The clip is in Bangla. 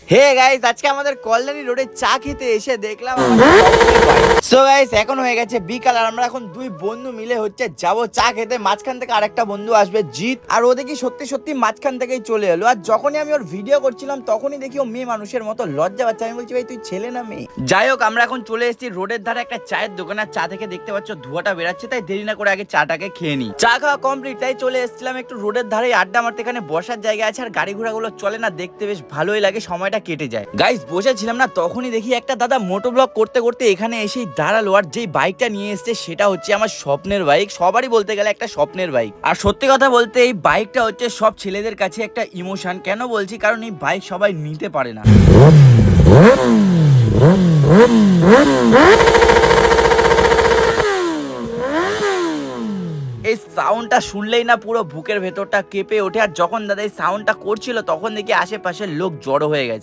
হে গাইস, আজকে আমাদের কল্যাণী রোডে চা খেতে এসে দেখলাম সো গাইস, এখন হয়ে গেছে বিকাল আর আমরা এখন দুই বন্ধু মিলে যাবো চা খেতে। মাঝখান থেকে আরেকটা বন্ধু আসবে জিৎ, আর ও দেখি সত্যি সত্যি মাঝখান থেকেই চলে এলো। আর যখনই আমি ওর ভিডিও করছিলাম তখনই দেখি ও মেয়ে মানুষের মতো লজ্জা পাচ্ছে। আমি বলছি, ভাই তুই ছেলে না মেয়ে? যাই হোক, আমরা এখন চলে এসেছি রোডের ধারে একটা চায়ের দোকান। আর চা থেকে দেখতে পাচ্ছ ধোঁয়াটা বেরাচ্ছে, তাই দেরি না করে আগে চাটাকে খেয়ে নি। চা খাওয়া কমপ্লিট, তাই চলে এসেছিলাম একটু রোডের ধারে আড্ডা মারতে। এখানে বসার জায়গা আছে আর গাড়ি ঘোড়াগুলো চলে না, দেখতে বেশ ভালোই লাগে, সময়টা কেটে যায়। গাইস, বসেছিলাম না, তখনই দেখি একটা দাদা মোটো ব্লগ করতে করতে এখানে এসেই দাঁড়ালো। আর যেই বাইকটা নিয়ে এসেছে সেটা হচ্ছে আমার স্বপ্নের বাইক, সবারই বলতে গেলে একটা স্বপ্নের বাইক। আর সত্যি কথা বলতে এই বাইকটা হচ্ছে সব ছেলেদের কাছে একটা ইমোশন। কেন বলছি, কারণ এই বাইক সবাই নিতে পারে না। এই সাউন্ডটা শুনলেই না পুরো বুকের ভেতরটা কেঁপে ওঠে। আর যখন দাদা এই সাউন্ডটা করছিল তখন দেখি আশেপাশের লোক জড়ো হয়ে গেছে।